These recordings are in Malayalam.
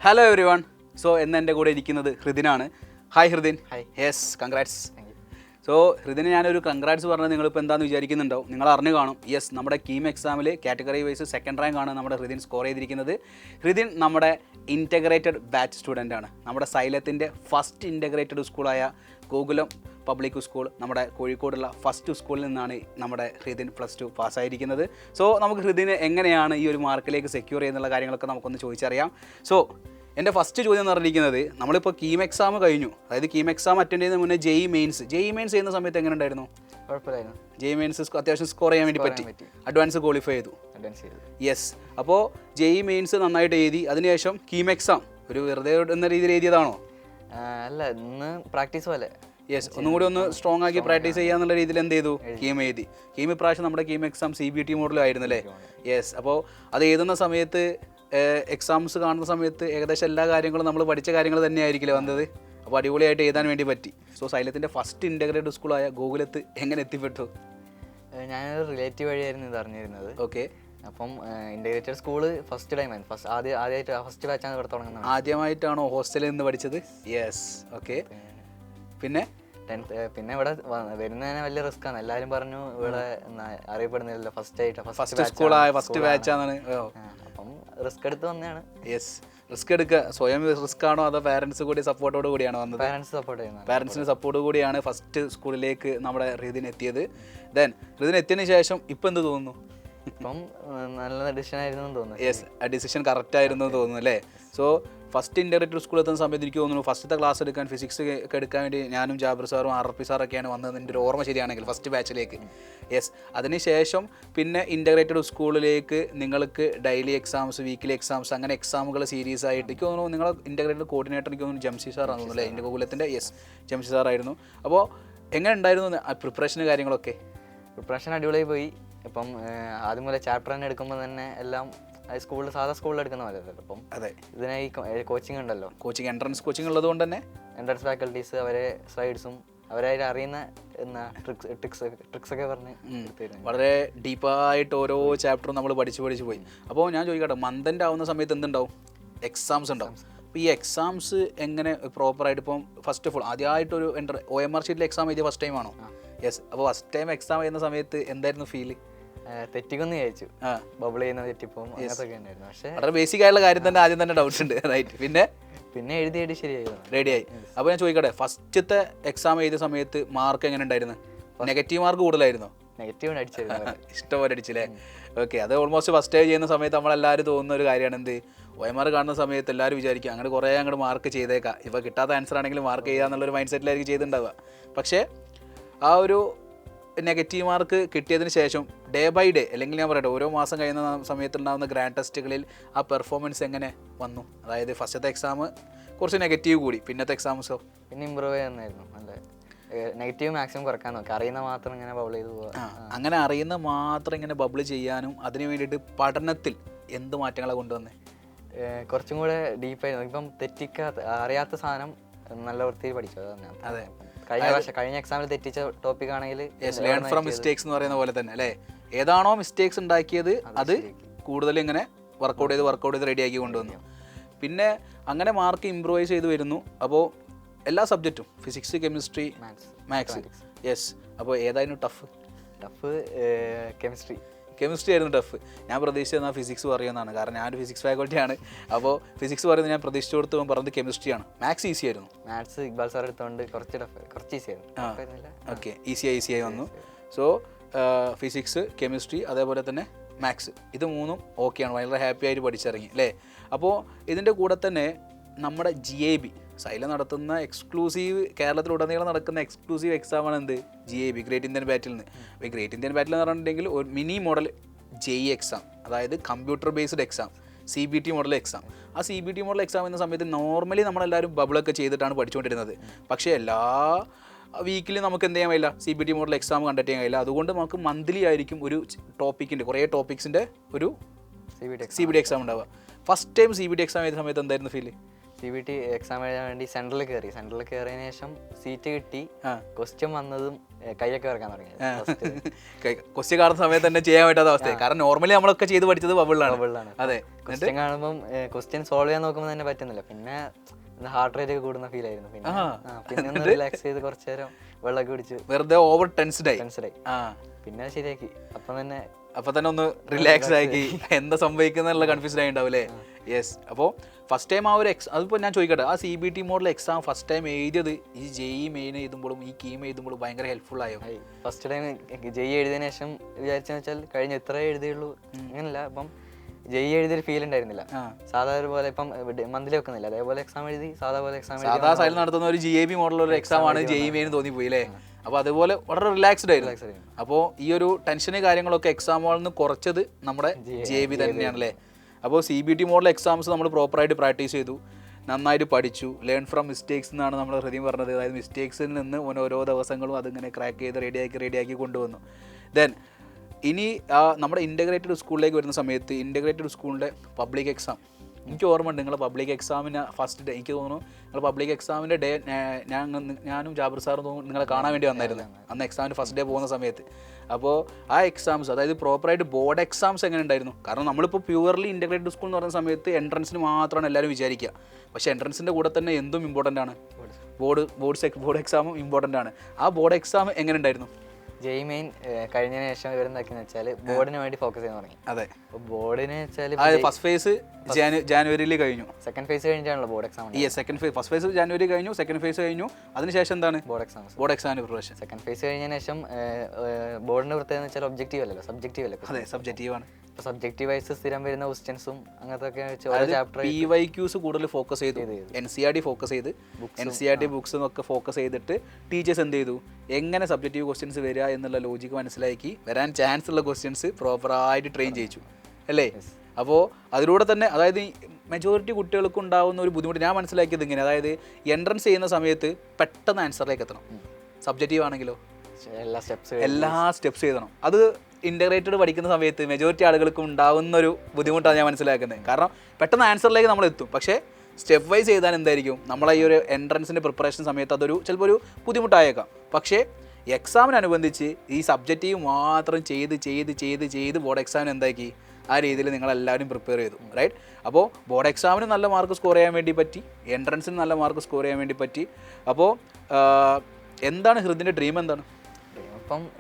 Hello every one. സോ എന്ന് എൻ്റെ കൂടെ ഇരിക്കുന്നത് ഹൃദിനാണ്. Hi Hridin. Hi. Yes, congrats. So ഹൃദിന് ഞാനൊരു കൺഗ്രാറ്റ്സ് പറഞ്ഞത് നിങ്ങളിപ്പോൾ എന്താണെന്ന് വിചാരിക്കുന്നുണ്ടാവും. നിങ്ങൾ അറിഞ്ഞു കാണും. യെസ്, നമ്മുടെ കീം എക്സാമിൽ കാറ്റഗറി വൈസ് സെക്കൻഡ് റാങ്ക് ആണ് നമ്മുടെ ഹൃദിൻ സ്കോർ ചെയ്തിരിക്കുന്നത്. ഹൃദിൻ നമ്മുടെ ഇൻറ്റഗ്രേറ്റഡ് ബാച്ച് സ്റ്റുഡൻ്റ് ആണ്. നമ്മുടെ സൈലത്തിൻ്റെ ഫസ്റ്റ് ഇൻറ്റഗ്രേറ്റഡ് സ്കൂളായ ഗോകുലം പബ്ലിക് സ്കൂൾ, നമ്മുടെ കോഴിക്കോടുള്ള ഫസ്റ്റ് സ്കൂളിൽ നിന്നാണ് നമ്മുടെ ഹൃദിൻ +2 പാസ്സായിരിക്കുന്നത്. സോ നമുക്ക് ഹൃദിന് എങ്ങനെയാണ് ഈ ഒരു മാർക്കിലേക്ക് സെക്യൂർ ചെയ്യുന്നുള്ള കാര്യങ്ങളൊക്കെ നമുക്കൊന്ന് ചോദിച്ചറിയാം. സോ എൻ്റെ ഫസ്റ്റ് ചോദ്യം എന്ന് പറഞ്ഞിരിക്കുന്നത്, നമ്മളിപ്പോൾ കീം എക്സാം കഴിഞ്ഞു. അതായത് കീം എക്സാം അറ്റൻഡ് ചെയ്യുന്ന മുന്നേ ജെഇ മെയിൻസ് ചെയ്യുന്ന സമയത്ത് എങ്ങനെ ഉണ്ടായിരുന്നു? കുഴപ്പമില്ലായിരുന്നു. ജെഇ മെയിൻസ് അത്യാവശ്യം സ്കോർ ചെയ്യാൻ വേണ്ടി പറ്റി. അഡ്വാൻസ് ക്വാളിഫൈ ചെയ്തു. യെസ്. അപ്പോൾ ജെഇ മെയിൻസ് നന്നായിട്ട് എഴുതി. അതിനുശേഷം കീം എക്സാം ഒരു വെറുതെ എന്ന രീതിയിൽ എഴുതിയതാണോ? അല്ല, ഇന്ന് പ്രാക്ടീസ് പോലെ. യെസ്, ഒന്നും കൂടി ഒന്ന് സ്ട്രോങ് ആക്കി പ്രാക്ടീസ് ചെയ്യാന്നുള്ള രീതിയിൽ എന്ത് ചെയ്തു? കീം എഴുതി. കീം ഇപ്രാവശ്യം നമ്മുടെ കീം എക്സാം CBT മോഡലായിരുന്നു അല്ലേ? യെസ്. അപ്പോൾ അത് എഴുതുന്ന സമയത്ത് എക്സാംസ് കാണുന്ന സമയത്ത് ഏകദേശം എല്ലാ കാര്യങ്ങളും നമ്മൾ പഠിച്ച കാര്യങ്ങൾ തന്നെയായിരിക്കില്ല വന്നത്. അപ്പോൾ അടിപൊളിയായിട്ട് എഴുതാൻ വേണ്ടി പറ്റി. സോ സൈലത്തിൻ്റെ ഫസ്റ്റ് ഇൻറ്റഗ്രേറ്റഡ് സ്കൂളായ ഗോകുലത്ത് എങ്ങനെ എത്തിപ്പെട്ടു? ഞാനൊരു റിലേറ്റീവ് വഴിയായിരുന്നു ഇത് അറിഞ്ഞിരുന്നത്. ഓക്കെ. അപ്പം ഇൻറ്റഗ്രേറ്റഡ് സ്കൂള് ഫസ്റ്റ് ടൈമാണ്. ആദ്യമായിട്ട് ഫസ്റ്റ് ബാച്ചാണ് ഇവിടെ തുടങ്ങുന്നത്. ആദ്യമായിട്ടാണോ ഹോസ്റ്റലിൽ നിന്ന് പഠിച്ചത്? യെസ്. ഓക്കെ. പിന്നെ പിന്നെ ഇവിടെ വരുന്നതിന് വലിയ റിസ്ക് ആണ്. എല്ലാവരും പറഞ്ഞു ഇവിടെ അറിയപ്പെടുന്നില്ലല്ലോ ഫസ്റ്റ് സ്കൂളായ ഫസ്റ്റ് ബാച്ചാണ്. അപ്പം റിസ്ക് എടുത്ത് വന്നതാണ്. യെസ്. റിസ്ക് എടുക്കുക. സ്വയം റിസ്ക് ആണോ അതോ പാരൻസ് കൂടി സപ്പോർട്ടോട് കൂടിയാണോ വന്നത്? പാരൻസിന് സപ്പോർട്ട് കൂടിയാണ് ഫസ്റ്റ് സ്കൂളിലേക്ക് നമ്മുടെ ഹൃദിന് എത്തിയത്. ദെൻ ഹൃദിന് എത്തിയതിന് ശേഷം ഇപ്പം എന്ത് തോന്നുന്നു? ഇപ്പം നല്ല ഡിസിഷൻ ആയിരുന്നു തോന്നുന്നു. യെസ്, ആ ഡിസിഷൻ കറക്റ്റ് ആയിരുന്നു തോന്നുന്നു അല്ലേ? സോ ഫസ്റ്റ് ഇൻറ്റഗ്രേറ്റഡ് സ്കൂളിൽ എത്തുന്ന സമയത്ത് എനിക്ക് തോന്നുന്നു ഫസ്റ്റത്തെ ക്ലാസ് എടുക്കാൻ ഫിസിക്സ് ഒക്കെ എടുക്കാൻ വേണ്ടി ഞാനും ജാബിർ സാറും RP സാറൊക്കെയാണ് വന്നത്, എൻ്റെ ഒരു ഓർമ്മ ശരിയാണെങ്കിൽ ഫസ്റ്റ് ബാച്ചിലേക്ക്. യെസ്. അതിനുശേഷം പിന്നെ ഇൻറ്റഗ്രേറ്റഡ് സ്കൂളിലേക്ക് നിങ്ങൾക്ക് ഡെയിലി എക്സാംസ്, വീക്കിലി എക്സാംസ്, അങ്ങനെ എക്സാമുകൾ സീരീസ് ആയിട്ട് എനിക്ക് തോന്നുന്നു നിങ്ങളെ ഇൻറ്റഗ്രേറ്റഡ് കോർഡിനേറ്റർ എനിക്ക് തോന്നുന്നു ജംഷി സാറാണ് തോന്നുന്നു അല്ലേ? എൻ്റെ ഗോകുലത്തിൻ്റെ. യെസ്, ജംഷി സാറായിരുന്നു. അപ്പോൾ എങ്ങനെ ഉണ്ടായിരുന്നു പ്രിപ്പറേഷന് കാര്യങ്ങളൊക്കെ? പ്രിപ്പറേഷൻ അടിപൊളിയായി പോയി. ഇപ്പം ആദ്യം മുതലേ ചാപ്റ്റർ തന്നെ എടുക്കുമ്പോൾ തന്നെ എല്ലാം സ്കൂളിൽ സാധാ സ്കൂളിൽ എടുക്കുന്ന പോലെ. അപ്പം അതെ, ഇതിനായി കോച്ചിങ് ഉണ്ടല്ലോ. കോച്ചിങ്, എൻട്രൻസ് കോച്ചിങ് ഉള്ളത് കൊണ്ട് തന്നെ എൻട്രൻസ് ഫാക്കൽറ്റീസ് അവരെ സ്ലൈഡ്സും അവരായിട്ട് അറിയുന്ന ട്രിക്സ് ഒക്കെ പറഞ്ഞ് വളരെ ഡീപ്പായിട്ട് ഓരോ ചാപ്റ്ററും നമ്മൾ പഠിച്ചു പോയി. അപ്പോൾ ഞാൻ ചോദിക്കട്ടെ, മന്ത് ആവുന്ന സമയത്ത് എന്തുണ്ടാവും? എക്സാംസ് ഉണ്ടാവും. അപ്പോൾ ഈ എക്സാംസ് എങ്ങനെ പ്രോപ്പറായിട്ട് ഇപ്പം ഫസ്റ്റ് ഓഫ് ഓൾ ആദ്യമായിട്ടൊരു OMR ഷീറ്റിൽ എക്സാം എഴുതിയ ഫസ്റ്റ് ടൈം ആണോ? യെസ്. അപ്പോൾ ഫസ്റ്റ് ടൈം എക്സാം ചെയ്യുന്ന സമയത്ത് എന്തായിരുന്നു ഫീല്? തെറ്റിക്കൊന്ന് ചോദിച്ചു, ബബിൾ ചെയ്യുന്ന തെറ്റിപ്പോവും, അങ്ങനത്തൊക്കെ ഉണ്ടായിരുന്നു. പക്ഷേ വളരെ ബേസിക് ആയിട്ടുള്ള കാര്യം തന്നെ ആദ്യം തന്നെ ഡൗട്ട്സ് ഉണ്ട്. റൈറ്റ്. പിന്നെ എഴുതി റെഡിയായി. അപ്പോൾ ഞാൻ ചോദിക്കട്ടെ, ഫസ്റ്റത്തെ എക്സാം എഴുതിയ സമയത്ത് മാർക്ക് എങ്ങനെ ഉണ്ടായിരുന്നു? നെഗറ്റീവ് മാർക്ക് കൂടുതലായിരുന്നോ? നെഗറ്റീവ് അടിച്ചിരുന്നു. ഇഷ്ടംപോലെ അടിച്ചില്ലേ? ഓക്കെ. അത് ഓൾമോസ്റ്റ് ഫസ്റ്റ് ടൈം ചെയ്യുന്ന സമയത്ത് നമ്മളെല്ലാവരും തോന്നുന്ന ഒരു കാര്യമാണ് എന്ത്, OMR കാണുന്ന സമയത്ത് എല്ലാവരും വിചാരിക്കും അങ്ങോട്ട് കുറേ അങ്ങോട്ട് മാർക്ക് ചെയ്തേക്കാം, ഇപ്പോൾ കിട്ടാത്ത ആൻസർ ആണെങ്കിലും മാർക്ക് ചെയ്യുക എന്നുള്ളൊരു മൈൻഡ് സെറ്റിലായിരിക്കും ചെയ്തിട്ടുണ്ടാവുക. പക്ഷേ ആ ഒരു നെഗറ്റീവ് മാർക്ക് കിട്ടിയതിന് ശേഷം ഡേ ബൈ ഡേ, അല്ലെങ്കിൽ ഞാൻ പറയട്ടെ ഓരോ മാസം കഴിയുന്ന സമയത്തുണ്ടാകുന്ന ഗ്രാൻഡ് ടെസ്റ്റുകളിൽ ആ പെർഫോമൻസ് എങ്ങനെ വന്നു? അതായത് ഫസ്റ്റത്തെ എക്സാം കുറച്ച് നെഗറ്റീവ് കൂടി, പിന്നത്തെ എക്സാംസോ? പിന്നെ ഇമ്പ്രൂവ് ചെയ്യുന്നായിരുന്നു. നല്ല നെഗറ്റീവ് മാക്സിമം കുറക്കാൻ നോക്കി, അറിയുന്ന മാത്രം ഇങ്ങനെ ബബിൾ ചെയ്ത് പോകാം. അങ്ങനെ അറിയുന്ന മാത്രം ഇങ്ങനെ ബബിൾ ചെയ്യാനും അതിന് വേണ്ടിയിട്ട് പഠനത്തിൽ എന്ത് മാറ്റങ്ങളാണ് കൊണ്ടുവന്നത്? കുറച്ചും കൂടെ ഡീപ്പായി നോക്കി. ഇപ്പം അറിയാത്ത സാധനം നല്ല വൃത്തിയിൽ പഠിച്ചു. അതെ, കഴിഞ്ഞ എക്സാമിൽ തെറ്റിച്ച ടോപ്പിക് ആണെങ്കിൽ ലേൺ ഫ്രം മിസ്റ്റേക്സ് എന്ന് പറയുന്ന പോലെ തന്നെ അല്ലേ? ഏതാണോ മിസ്റ്റേക്സ് ഉണ്ടാക്കിയത് അത് കൂടുതൽ ഇങ്ങനെ വർക്കൗട്ട് ചെയ്ത് റെഡിയാക്കി കൊണ്ടുവന്നു. പിന്നെ അങ്ങനെ മാർക്ക് ഇമ്പ്രൂവൈസ് ചെയ്ത് വരുന്നു. അപ്പോൾ എല്ലാ സബ്ജക്റ്റും ഫിസിക്സ്, കെമിസ്ട്രി, മാത്സ്. യെസ്. അപ്പോൾ ഏതായിരുന്നു ടഫ്? കെമിസ്ട്രി ആയിരുന്നു ടഫ്. ഞാൻ പ്രതീക്ഷിച്ചത് ഫിസിക്സ് പറയുന്നതാണ്, കാരണം ഞാനൊരു ഫിസിക്സ് ഫാക്കൽറ്റിയാണ്. അപ്പോൾ ഫിസിക്സ് പറയുന്നത് ഞാൻ പ്രതീക്ഷിച്ചു കൊടുത്ത് പറഞ്ഞത് കെമിസ്ട്രിയാണ്. മാത്സ് ഈസി ആയിരുന്നു. മാത്സ് ഇക്ബാൽ സാർ എടുത്തുകൊണ്ട് കുറച്ച് ഈസി ആയിരുന്നു. ഓക്കെ, ഈസിയായി വന്നു. സോ ഫിസിക്സ്, കെമിസ്ട്രി, അതേപോലെ തന്നെ മാത്സ്, ഇത് മൂന്നും ഓക്കെയാണ്. വളരെ ഹാപ്പി ആയിട്ട് പഠിച്ചിറങ്ങി അല്ലേ? അപ്പോൾ ഇതിൻ്റെ കൂടെ തന്നെ നമ്മുടെ GAB സൈല നടത്തുന്ന എക്സ്ക്ലൂസീവ്, കേരളത്തിലുടനീളം നടക്കുന്ന എക്സ്ക്ലൂസീവ് എക്സാമാണ് എന്ത്? GAB, ഗ്രേറ്റ് ഇന്ത്യൻ ബാറ്റിൽ നിന്ന്. അപ്പോൾ ഈ ഗ്രേറ്റ് ഇന്ത്യൻ ബാറ്റിൽ എന്ന് പറഞ്ഞിട്ടുണ്ടെങ്കിൽ ഒരു മിനി മോഡൽ JEE എക്സാം, അതായത് computer based exam, CBT model exam. ആ CBT മോഡൽ എക്സാം എന്ന സമയത്ത് നോർമലി നമ്മളെല്ലാവരും ബബിളൊക്കെ ചെയ്തിട്ടാണ് പഠിച്ചുകൊണ്ടിരുന്നത്. പക്ഷേ എല്ലാ വീക്കിലും നമുക്ക് എന്ത് ചെയ്യാൻ കഴിയില്ല, CBT മോഡൽ എക്സാം കണ്ടക്ട് ചെയ്യാൻ കഴിയില്ല. അതുകൊണ്ട് നമുക്ക് മന്ത്ലി ആയിരിക്കും ഒരു ടോപ്പിക്കിൻ്റെ, കുറേ ടോപ്പിക്സിൻ്റെ ഒരു CBT എക്സാം ഉണ്ടാവുക. ഫസ്റ്റ് ടൈം CBT എക്സാം ചെയ്ത സമയത്ത് എന്തായിരുന്നു ഫീല്? CBT എക്സാം എഴുതാൻ വേണ്ടി സെൻട്രലിൽ കയറിയതിന് ശേഷം സീറ്റ് കിട്ടി. ക്വസ്റ്റ്യൻ വന്നതും കൈയൊക്കെ വരക്കാൻ തുടങ്ങി. ക്വസ്റ്റ്യൻ കാണുന്ന സമയത്ത് തന്നെ ചെയ്യാൻ പറ്റാത്ത അവസ്ഥ. കാരണം നോർമലി നമ്മളൊക്കെ ചെയ്ത് പഠിച്ചത് ബബിളിലാണ്. അതെ, ക്വസ്റ്റ്യൻ കാണുമ്പോൾ ക്വസ്റ്റ്യൻ സോൾവ് ചെയ്യാൻ നോക്കുമ്പോൾ തന്നെ പറ്റുന്നില്ല. പിന്നെ ഹാർട്ട് റേറ്റ് ഒക്കെ കൂടുന്ന ഫീൽ ആയിരുന്നു. പിന്നെ ഒന്ന് റിലാക്സ് ചെയ്ത് കുറച്ചു നേരം വെള്ളമൊക്കെ കുടിച്ചു, വെറുതെ ഓവർ ടെൻസ്ഡായി. പിന്നെ ശരിയാക്കി. അപ്പൊ തന്നെ ഒന്ന് റിലാക്സ് ആക്കി എന്താ സംഭവിക്കുന്ന കൺഫ്യൂസ്ഡ് ആയി ഉണ്ടാവും അല്ലേ? യെസ്. അപ്പോൾ ഫസ്റ്റ് ടൈം ആ ഒരു അതിപ്പോൾ ഞാൻ ചോദിക്കട്ടെ, ആ CBT model exam first time എഴുതിയത് ഈ JEE മെയിൻ എഴുതുമ്പോഴും ഈ കീം എഴുതുമ്പോഴും ഭയങ്കര ഹെൽപ്ഫുൾ ആയോ? ഫസ്റ്റ് ടൈം JEE എഴുതിയതിനു ശേഷം വിചാരിച്ചെന്ന് വെച്ചാൽ കഴിഞ്ഞ ഇത്ര എഴുതിയുള്ളൂ അങ്ങനല്ല. ഇപ്പം JEE എഴുതിയൊരു ഫീൽ ഉണ്ടായിരുന്നില്ല. സാധാരണ പോലെ ഇപ്പം മന്ത്ലി വെക്കുന്നില്ല, അതേപോലെ എക്സാം എഴുതി സാധാ പോലെ എക്സാം സാധാ സൈഡിൽ നടത്തുന്ന ഒരു GAB മോഡൽ ഒരു എക്സാം ആണ് JEE മെയിൻ തോന്നിപ്പോയി അല്ലേ? അപ്പോൾ അതുപോലെ വളരെ റിലാക്സ്ഡ് ആയിരുന്നു. അപ്പോൾ ഈ ഒരു ടെൻഷന് കാര്യങ്ങളൊക്കെ എക്സാം മോളിൽ നിന്ന് കുറച്ചത് നമ്മുടെ JAB തന്നെയാണല്ലേ? അപ്പോൾ CBT മോഡൽ എക്സാംസ് നമ്മൾ പ്രോപ്പറായിട്ട് പ്രാക്ടീസ് ചെയ്തു, നന്നായിട്ട് പഠിച്ചു. ലേൺ ഫ്രം മിസ്റ്റേക്സ് എന്നാണ് നമ്മൾ ഹൃദയം പറഞ്ഞത്. അതായത് മിസ്റ്റേക്സിൽ നിന്ന് ഓരോ ദിവസങ്ങളും അതിങ്ങനെ ക്രാക്ക് ചെയ്ത് റെഡിയാക്കി കൊണ്ടുവന്നു. ദെൻ ഇനി നമ്മുടെ ഇൻ്റഗ്രേറ്റഡ് സ്കൂളിലേക്ക് വരുന്ന സമയത്ത് ഇൻ്റഗ്രേറ്റഡ് സ്കൂളിൻ്റെ പബ്ലിക് എക്സാം എനിക്ക് ഓർമ്മയുണ്ട്. നിങ്ങൾ പബ്ലിക് എക്സാമിന് ഫസ്റ്റ് ഡേ എനിക്ക് തോന്നുന്നു നിങ്ങൾ പബ്ലിക് എക്സാമിൻ്റെ ഡേ ഞാനും ജാബിർ സാറും നിങ്ങളെ കാണാൻ വേണ്ടി വന്നായിരുന്നു അന്ന് എക്സാമിന് ഫസ്റ്റ് ഡേ പോകുന്ന സമയത്ത്. അപ്പോൾ ആ എക്സാംസ്, അതായത് പ്രോപ്പറായിട്ട് ബോർഡ് എക്സാംസ് എങ്ങനെ ഉണ്ടായിരുന്നു? കാരണം നമ്മളിപ്പോൾ പ്യുവർലി ഇൻ്റഗ്രേറ്റഡ് സ്കൂൾ എന്ന് പറയുന്ന സമയത്ത് എൻട്രൻസിന് മാത്രമാണ് എല്ലാവരും വിചാരിക്കുക. പക്ഷേ എൻട്രൻസിൻ്റെ കൂടെ തന്നെ എന്തും ഇമ്പോർട്ടൻ്റ് ആണ്. ബോർഡ് എക്സാമും ഇമ്പോർട്ടൻ്റ് ആണ്. ആ ബോർഡ് എക്സാം എങ്ങനെ ഉണ്ടായിരുന്നു? JEE മെയിൻ കഴിഞ്ഞതിന് ശേഷം ഇവരെന്താക്കിയെന്ന് വെച്ചാൽ ബോർഡിന് വേണ്ടി ഫോക്കസ് ചെയ്യാൻ തുടങ്ങി. അതെ, ബോർഡിന് വെച്ചാൽ ഫസ്റ്റ് ഫേസ് ജാനുവരിയിൽ കഴിഞ്ഞു, സെക്കൻഡ് ഫേസ് കഴിഞ്ഞാണല്ലോ ബോർഡ് എക്സാം. ഫസ്റ്റ് ഫേസ് ജാനുവരി കഴിഞ്ഞു, സെക്കൻഡ് ഫേസ് കഴിഞ്ഞു, അതിനുശേഷം എന്താണ് ബോർഡ് എക്സാമിന് പ്രിപ്പറേഷൻ. സെക്കൻഡ് ഫേസ് കഴിഞ്ഞതിന് ശേഷം ബോർഡിന്റെ പ്രത്യേകത വെച്ചാൽ ഒബ്ജക്റ്റീവ് അല്ലല്ലോ, സബ്ജക്റ്റീവ് അല്ലേ? അതെ, സബ്ജക്റ്റീവ് ആണ്. സബ്ജക്റ്റീവ് വൈസ് സ്ഥിരം വരുന്ന ക്വസ്റ്റ്യൻസും അങ്ങനത്തെ PYQs കൂടുതൽ ഫോക്കസ് ചെയ്തു, NCERT ഫോക്കസ് ചെയ്ത് NCERT ബുക്സും ഒക്കെ ഫോക്കസ് ചെയ്തിട്ട് ടീച്ചേഴ്സ് എന്ത് ചെയ്തു, എങ്ങനെ സബ്ജക്റ്റീവ് ക്വസ്റ്റ്യൻസ് വരിക എന്നുള്ള ലോജിക്ക് മനസ്സിലാക്കി വരാൻ ചാൻസ് ഉള്ള ക്വസ്റ്റ്യൻസ് പ്രോപ്പറായിട്ട് ട്രെയിൻ ചെയ്യിച്ചു അല്ലേ? അപ്പോൾ അതിലൂടെ തന്നെ, അതായത് മെജോറിറ്റി കുട്ടികൾക്ക് ഉണ്ടാകുന്ന ഒരു ബുദ്ധിമുട്ട് ഞാൻ മനസ്സിലാക്കിയത് ഇങ്ങനെ, അതായത് എൻട്രൻസ് ചെയ്യുന്ന സമയത്ത് പെട്ടെന്ന് ആൻസറിലേക്ക് എത്തണം. സബ്ജക്റ്റീവ് ആണെങ്കിലോ എല്ലാ സ്റ്റെപ്സ് എഴുതണം. അത് ഇൻ്റഗ്രേറ്റഡ് പഠിക്കുന്ന സമയത്ത് മെജോറിറ്റി ആളുകൾക്ക് ഉണ്ടാകുന്ന ഒരു ബുദ്ധിമുട്ടാണ് ഞാൻ മനസ്സിലാക്കുന്നത്. കാരണം പെട്ടെന്ന് ആൻസറിലേക്ക് നമ്മൾ എത്തും, പക്ഷേ സ്റ്റെപ്പ് വൈസ് ചെയ്താൽ എന്തായിരിക്കും നമ്മളെ ഈ ഒരു എൻട്രൻസിൻ്റെ പ്രിപ്പറേഷൻ സമയത്ത് അതൊരു ചിലപ്പോൾ ഒരു ബുദ്ധിമുട്ടായേക്കാം. പക്ഷേ എക്സാമിനനുബന്ധിച്ച് ഈ സബ്ജക്റ്റീവ് മാത്രം ചെയ്ത് ബോർഡ് എക്സാമിന് എന്താക്കി ആ രീതിയിൽ നിങ്ങളെല്ലാവരും പ്രിപ്പയർ ചെയ്തു, റൈറ്റ്? അപ്പോൾ ബോർഡ് എക്സാമിന് നല്ല മാർക്ക് സ്കോർ ചെയ്യാൻ വേണ്ടി പറ്റി, എൻട്രൻസിന് നല്ല മാർക്ക് സ്കോർ ചെയ്യാൻ വേണ്ടി പറ്റി. അപ്പോൾ എന്താണ് ഹൃദിൻ്റെ ഡ്രീം? എന്താണ്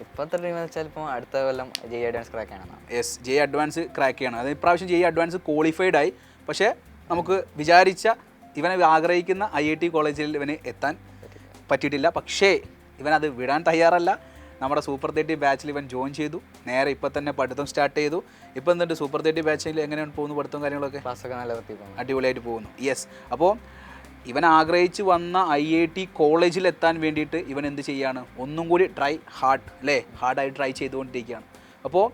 ഇപ്പോഴത്തെ ഡ്രീം എന്ന് വെച്ചാൽ ഇപ്പോൾ അടുത്ത കൊല്ലം JEE അഡ്വാൻസ് ക്രാക്ക് ചെയ്യണം. യെസ്, JEE അഡ്വാൻസ് ക്രാക്ക് ചെയ്യണം. അത് ഇപ്രാവശ്യം JEE അഡ്വാൻസ് ക്വാളിഫൈഡ് ആയി, പക്ഷേ നമുക്ക് വിചാരിച്ച ഇവനെ ആഗ്രഹിക്കുന്ന IIT കോളേജിൽ ഇവന് എത്താൻ പറ്റിയിട്ടില്ല. പക്ഷേ ഇവനത് വിടാൻ തയ്യാറല്ല. നമ്മുടെ സൂപ്പർ 30 ബാച്ചിൽ ഇവൻ ജോയിൻ ചെയ്തു. നേരെ ഇപ്പം തന്നെ പഠിത്തം സ്റ്റാർട്ട് ചെയ്തു. ഇപ്പം എന്നിട്ട് സൂപ്പർ 30 ബാച്ചിൽ എങ്ങനെയാണ് പോകുന്നു പഠിത്തവും കാര്യങ്ങളൊക്കെ? ക്ലാസ്സൊക്കെ നല്ല വൃത്തിയിൽ അടിപൊളിയായിട്ട് പോകുന്നു. യെസ്. അപ്പോൾ ഇവൻ ആഗ്രഹിച്ച് വന്ന IIT കോളേജിൽ എത്താൻ വേണ്ടിയിട്ട് ഇവൻ എന്ത് ചെയ്യാണ്? ഒന്നും കൂടി ഹാർഡായി ട്രൈ ചെയ്തുകൊണ്ടിരിക്കുകയാണ്. അപ്പോൾ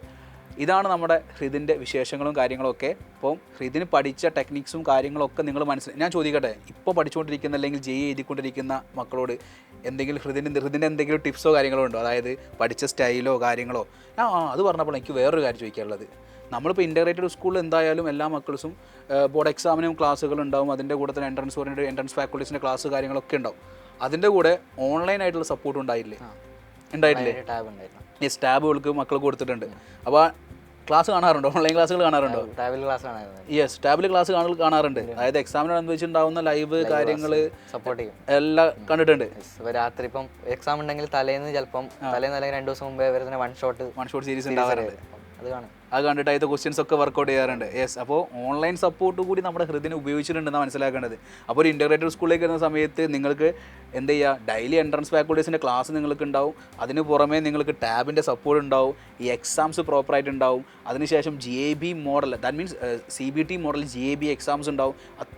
ഇതാണ് നമ്മുടെ ഹൃദിൻ്റെ വിശേഷങ്ങളും കാര്യങ്ങളൊക്കെ. അപ്പോൾ ഹൃദിന് പഠിച്ച ടെക്നിക്സും കാര്യങ്ങളൊക്കെ നിങ്ങൾ ഞാൻ ചോദിക്കട്ടെ, ഇപ്പോൾ പഠിച്ചുകൊണ്ടിരിക്കുന്ന അല്ലെങ്കിൽ JEE എഴുതിക്കൊണ്ടിരിക്കുന്ന മക്കളോട് എന്തെങ്കിലും ഹൃദിൻ്റെ എന്തെങ്കിലും ടിപ്സോ കാര്യങ്ങളോ ഉണ്ടോ? അതായത് പഠിച്ച സ്റ്റൈലോ കാര്യങ്ങളോ? അത് പറഞ്ഞപ്പോൾ എനിക്ക് വേറൊരു കാര്യം ചോദിക്കാനുള്ളത്, നമ്മളിപ്പോൾ ഇൻ്റഗ്രേറ്റഡ് സ്കൂളിൽ എന്തായാലും എല്ലാ മക്കൾസും ബോർഡ് എക്സാമിനും ക്ലാസ്സുകൾ ഉണ്ടാവും. അതിൻ്റെ കൂടെ തന്നെ എൻട്രൻസ് ഫാക്കൾട്ടീസിൻ്റെ ക്ലാസ് കാര്യങ്ങളൊക്കെ ഉണ്ടാവും. അതിൻ്റെ കൂടെ ഓൺലൈനായിട്ടുള്ള സപ്പോർട്ട് ഉണ്ടായിട്ടില്ലേ? യെസ്, ടാബുകൾക്ക് മക്കൾ കൊടുത്തിട്ടുണ്ട്. അപ്പോൾ ക്ലാസ് കാണാറുണ്ടോ? ഓൺലൈൻ ക്ലാസ്സുകൾ കാണാറുണ്ടോ? യെസ്, ടാബിൽ ക്ലാസ് കാണാറുണ്ട്. അതായത് എക്സാമിനനുസരിച്ചുണ്ടാവുന്ന ലൈവ് കാര്യങ്ങൾ സപ്പോർട്ട് ചെയ്യും, എല്ലാം കണ്ടിട്ടുണ്ട്. രാത്രി ഇപ്പം എക്സാം ഉണ്ടെങ്കിൽ തലേന്ന് അല്ലെങ്കിൽ 2 ദിവസം മുമ്പേ വരുന്ന വൺ ഷോട്ട് സീരീസ് ഉണ്ടാവാറുണ്ട്. അത് കണ്ടിട്ട് അതിൻ്റെ ക്വസ്റ്റ്യൻസ് ഒക്കെ വർക്കൗട്ട് ചെയ്യാറുണ്ട്. യെസ്, അപ്പോൾ ഓൺലൈൻ സപ്പോർട്ട് കൂടി നമ്മുടെ ഹൃദിനെ ഉപയോഗിച്ചിട്ടുണ്ടെന്നാണ് മനസ്സിലാക്കേണ്ടത്. അപ്പോൾ ഒരു ഇൻ്റഗ്രേറ്റഡ് സ്കൂളിലേക്ക് വരുന്ന സമയത്ത് നിങ്ങൾക്ക് എന്ത് ചെയ്യുക, ഡെയിലി എൻട്രൻസ് ഫാക്കൾട്ടീസിൻ്റെ ക്ലാസ് നിങ്ങൾക്ക് ഉണ്ടാവും. അതിന് പുറമേ നിങ്ങൾക്ക് ടാബിൻ്റെ സപ്പോർട്ട് ഉണ്ടാവും. ഈ എക്സാംസ് പ്രോപ്പറായിട്ട് ഉണ്ടാവും. അതിനുശേഷം JAB model, that means CBT model JAB exams ഉണ്ടാവും,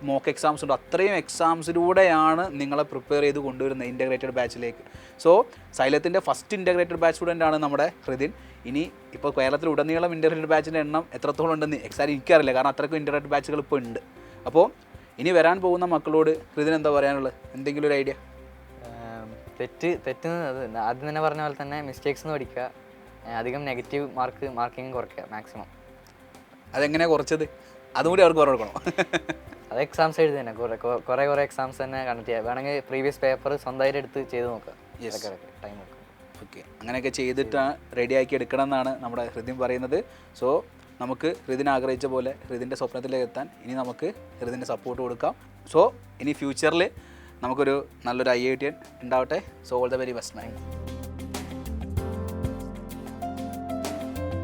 മോക്ക് എക്സാംസ് ഉണ്ടാവും. അത്രയും എക്സാംസിലൂടെയാണ് നിങ്ങളെ പ്രിപ്പയർ ചെയ്ത് കൊണ്ടുവരുന്നത് ഇൻ്റഗ്രേറ്റഡ് ബാച്ചിലേക്ക്. സോ സൈലത്തിൻ്റെ ഫസ്റ്റ് ഇൻ്റഗ്രേറ്റഡ് ബാച്ച് സ്റ്റുഡൻ്റ് ആണ് നമ്മുടെ ഹൃദിൻ. ഇനി ഇപ്പോൾ കേരളത്തിൽ ഉടനീളം ഇൻ്റഗ്രേറ്റഡ് ബാച്ചിൻ്റെ എണ്ണം എത്രത്തോളം ഉണ്ടെന്ന് എക്സാക്റ്റ് എനിക്കറിയില്ല, കാരണം അത്രയ്ക്കും ഇൻ്റഗ്രേറ്റഡ് ബാച്ചുകൾ ഇപ്പോൾ ഉണ്ട്. അപ്പോൾ ഇനി വരാൻ പോകുന്ന മക്കളോട് ഹൃദിന് എന്താ പറയാനുള്ളത്? എന്തെങ്കിലും ഒരു ഐഡിയ? തെറ്റുന്നത് ആദ്യം തന്നെ പറഞ്ഞ പോലെ തന്നെ മിസ്റ്റേക്സ് എന്ന് പഠിക്കുക, അധികം നെഗറ്റീവ് മാർക്കിങ് കുറയ്ക്കുക മാക്സിമം. അതെങ്ങനെയാണ് കുറച്ചത്? അതും കൂടി അവർക്ക് പറഞ്ഞു കൊടുക്കണം. അത് എക്സാംസ് എഴുതി തന്നെ കുറേ എക്സാംസ് തന്നെ കണ്ടക്ട് ചെയ്യുക. വേണമെങ്കിൽ പ്രീവിയസ് പേപ്പർ സ്വന്തമായിട്ട് എടുത്ത് ചെയ്ത് നോക്കുക, ടൈം നോക്കുക. ഓക്കെ, അങ്ങനെയൊക്കെ ചെയ്തിട്ട് റെഡിയാക്കി എടുക്കണം എന്നാണ് നമ്മുടെ ഹൃദയം പറയുന്നത്. സോ നമുക്ക് ഹൃദിനെ ആഗ്രഹിച്ച പോലെ ഹൃദിൻ്റെ സ്വപ്നത്തിലേക്ക് എത്താൻ ഇനി നമുക്ക് ഹൃദിൻ്റെ സപ്പോർട്ട് കൊടുക്കാം. സോ ഇനി ഫ്യൂച്ചറിൽ നമുക്കൊരു നല്ലൊരു IITian ഉണ്ടാവട്ടെ. So all the very best man.